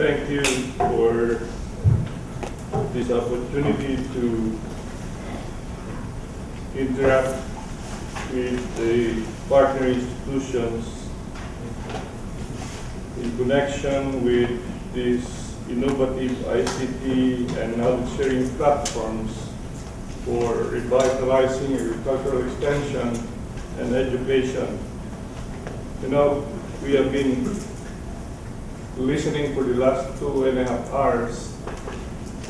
Thank you for this opportunity to interact with the partner institutions in connection with these innovative ICT and knowledge sharing platforms for revitalizing agricultural extension and education. You know, we have been listening for the last 2.5 hours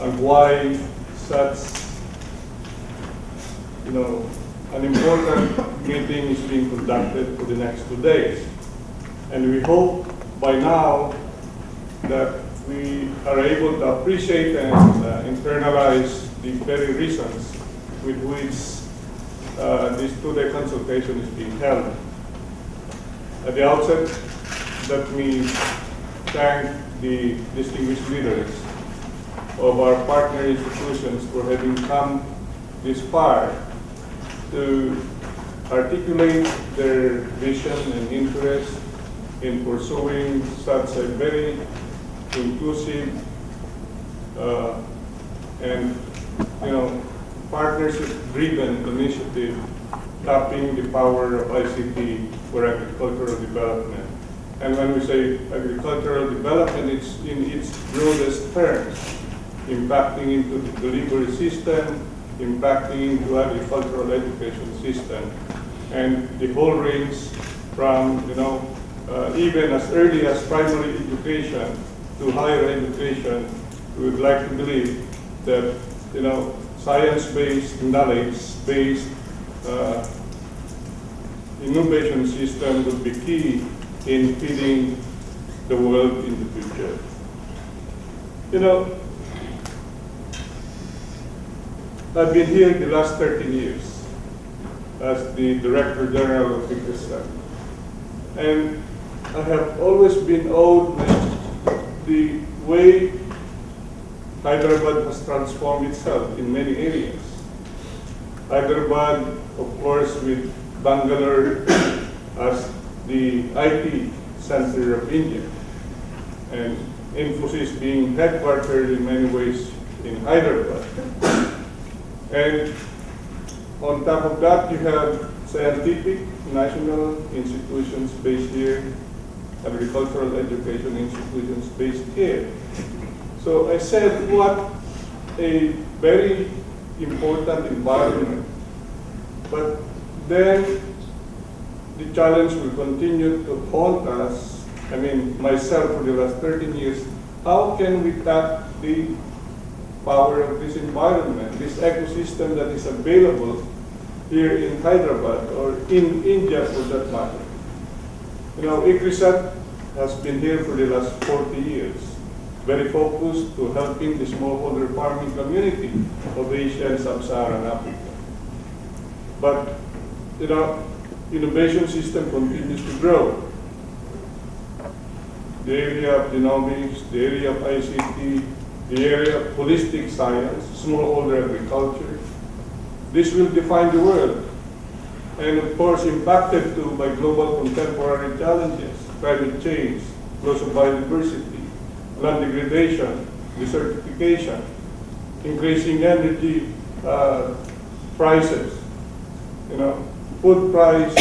on why such, an important meeting is being conducted for the next 2 days. And we hope by now that we are able to appreciate and internalize the very reasons with which this 2-day consultation is being held. At the outset, let me thank the distinguished leaders of our partner institutions for having come this far to articulate their vision and interest in pursuing such a very inclusive and partnership-driven initiative tapping the power of ICT for agricultural development. And when we say agricultural development, it's in its broadest terms, impacting into the delivery system, impacting into agricultural education system, and the whole range from, even as early as primary education to higher education. We would like to believe that, science-based, knowledge-based innovation system will be key in feeding the world in the future. I've been here the last 13 years as the Director General of ICRISAT, and I have always been awed with the way Hyderabad has transformed itself in many areas. Hyderabad, of course, with Bangalore as the IT center of India, and Infosys being headquartered in many ways in Hyderabad. And on top of that, you have scientific national institutions based here, agricultural education institutions based here. So I said, what a very important environment. But then the challenge will continue to haunt us. Myself for the last 13 years, how can we tap the power of this environment, this ecosystem that is available here in Hyderabad or in India for that matter? ICRISAT has been here for the last 40 years, very focused to helping the smallholder farming community of Asia and Sub-Saharan Africa. But, innovation system continues to grow. The area of genomics, the area of ICT, the area of holistic science, smallholder agriculture. This will define the world. And of course, impacted too by global contemporary challenges, climate change, loss of biodiversity, land degradation, desertification, increasing energy prices, food price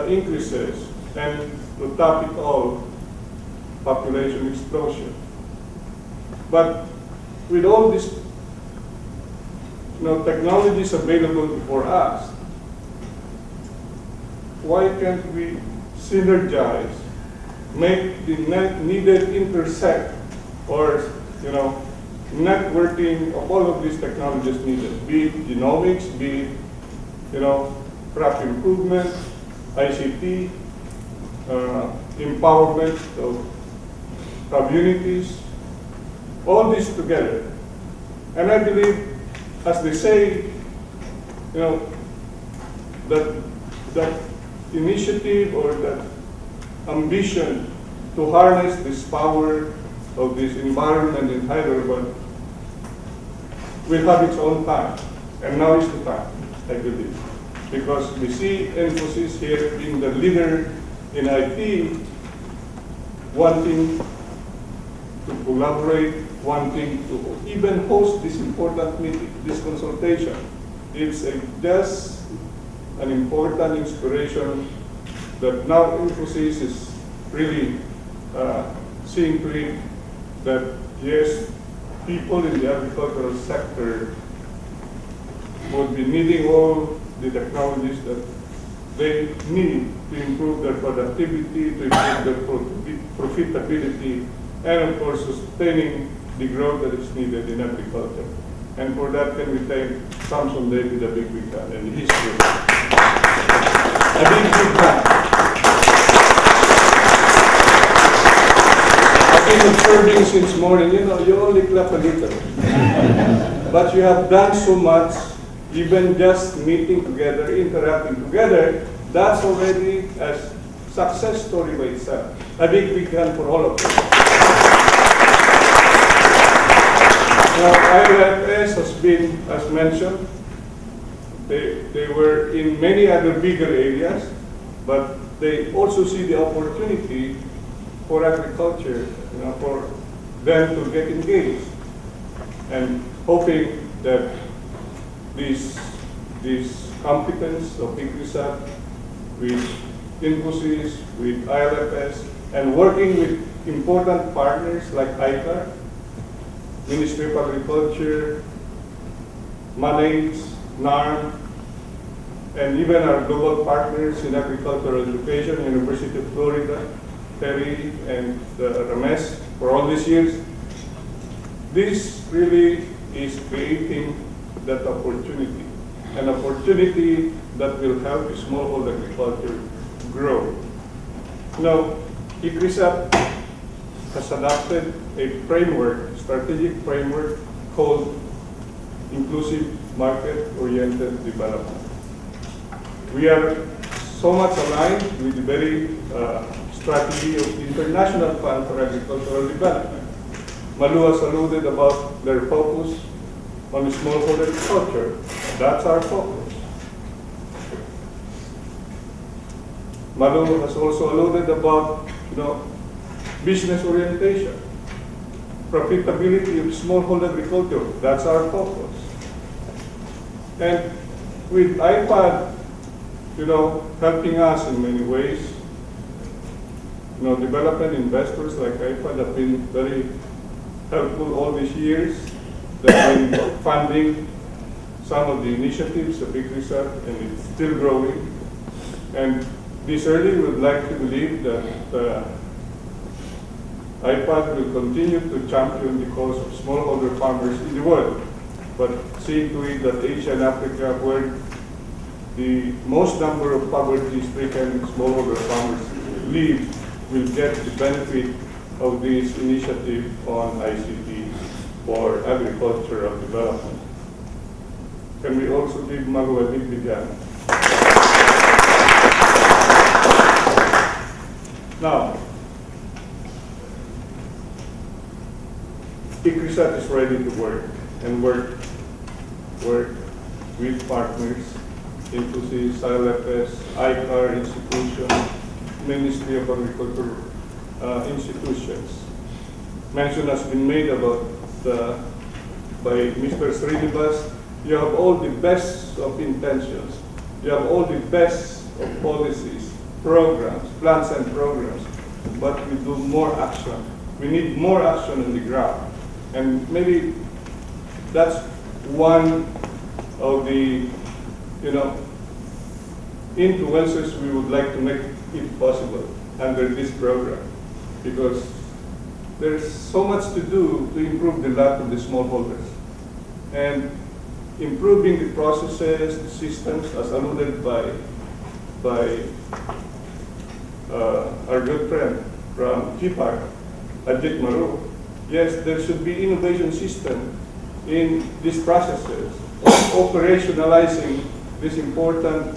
increases, and to top it all, population explosion. But with all these technologies available for us, why can't we synergize, make the needed intersect or networking of all of these technologies needed, be it genomics, be it crop improvement, ICT, empowerment of communities, all this together. And I believe, as they say, that initiative or that ambition to harness this power of this environment in Hyderabad will have its own time. And now is the time, I believe. Because we see Infosys here being the leader in IT, wanting to collaborate, wanting to even host this important meeting, this consultation. It's just an important inspiration that now Infosys is really seeing to it that yes, people in the agricultural sector would be needing all the technologies that they need to improve their productivity, to improve their profitability, and of course sustaining the growth that is needed in agriculture. And for that, can we thank Samson David a big hand and his group. A big hand. I've been observing since morning, you only clap a little. But you have done so much, even just meeting together, interacting together, that's already a success story by itself. A big hand for all of you. Now, IL&FS has been, as mentioned, they were in many other bigger areas, but they also see the opportunity for agriculture, for them to get engaged, and hoping that this competence of ICRISAT with Infosys, with IL&FS, and working with important partners like ICAR, Ministry of Agriculture, MANAGE, NARM, and even our global partners in agricultural education, University of Florida, Terry and Ramesh, for all these years. This really is creating that opportunity, an opportunity that will help smallholder agriculture grow. Now, ICRISAT has adopted a framework, strategic framework called Inclusive Market-Oriented Development. We are so much aligned with the very strategy of the International Fund for Agricultural Development. Malu has alluded about their focus on smallholder agriculture. That's our focus. Malu has also alluded about, business orientation, profitability of smallholder agriculture. That's our focus. And with IPAD, helping us in many ways, development investors like IPAD have been very helpful all these years. They've been funding some of the initiatives of ICRISAT, and it's still growing. And this early, we would like to believe that IPAD will continue to champion the cause of smallholder farmers in the world, but seeing to it that Asia and Africa, where the most number of poverty-stricken smallholder farmers live, will get the benefit of this initiative on ICT for agricultural development. Can we also give Malu a big hand? Now, ICRISAT is ready to work with partners, Infosys, IL&FS, ICAR institutions, Ministry of Agriculture institutions. Mention has been made about by Mr. Srinivas. You have all the best of intentions. You have all the best of policies, programs, plans and programs, but we do more action. We need more action on the ground. And maybe that's one of the, influences we would like to make it possible under this program, because there's so much to do to improve the life of the smallholders. And improving the processes, the systems, as alluded by our good friend from GPAC, Ajit Maru. Yes, there should be innovation system in these processes, operationalizing these important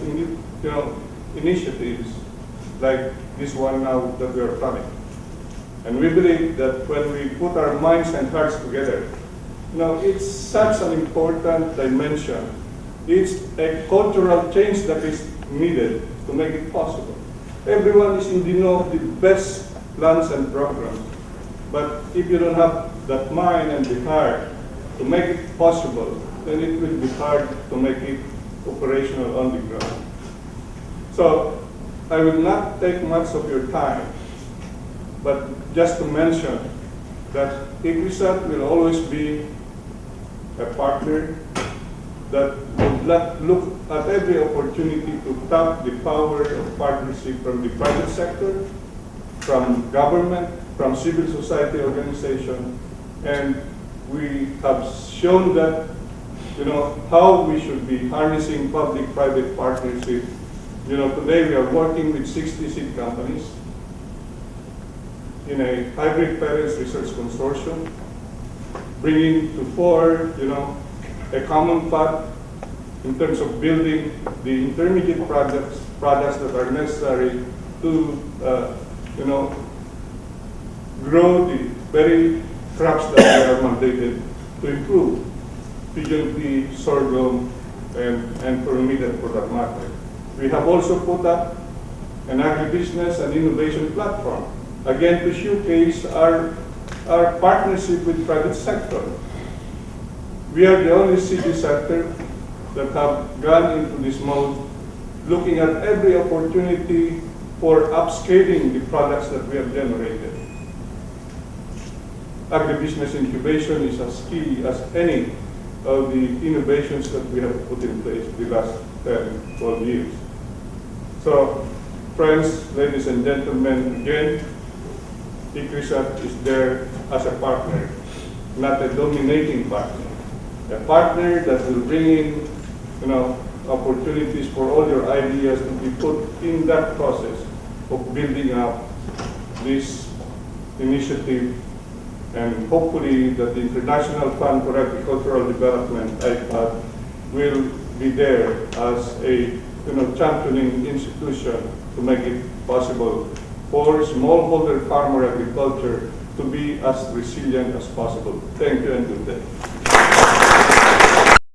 initiatives like this one now that we are planning. And we believe that when we put our minds and hearts together, it's such an important dimension. It's a cultural change that is needed to make it possible. Everyone is in the know of the best plans and programs, But if you don't have that mind and the heart to make it possible, then it will be hard to make it operational on the ground. So I will not take much of your time, but just to mention that ICRISAT will always be a partner that would look at every opportunity to tap the power of partnership from the private sector, from government, from civil society organization, and we have shown that, how we should be harnessing public-private partnership. Today we are working with 60 seed companies in a hybrid parents research consortium, bringing to fore, a common path in terms of building the intermediate products that are necessary to, grow the very crops that we are mandated to improve, pigeon pea, sorghum, and pyramidal for that matter. We have also put up an agribusiness and innovation platform, again to showcase our partnership with private sector. We are the only city sector that have gone into this mode, looking at every opportunity for upscaling the products that we have generated. Agribusiness incubation is as key as any of the innovations that we have put in place the last 10, 12 years. So, friends, ladies and gentlemen, again, ICRISAT is there as a partner, not a dominating partner. A partner that will bring in, opportunities for all your ideas to be put in that process of building up this initiative, and hopefully that the International Fund for Agricultural Development, ICAD, will be there as a championing institution to make it possible for smallholder farmer agriculture to be as resilient as possible. Thank you and good day.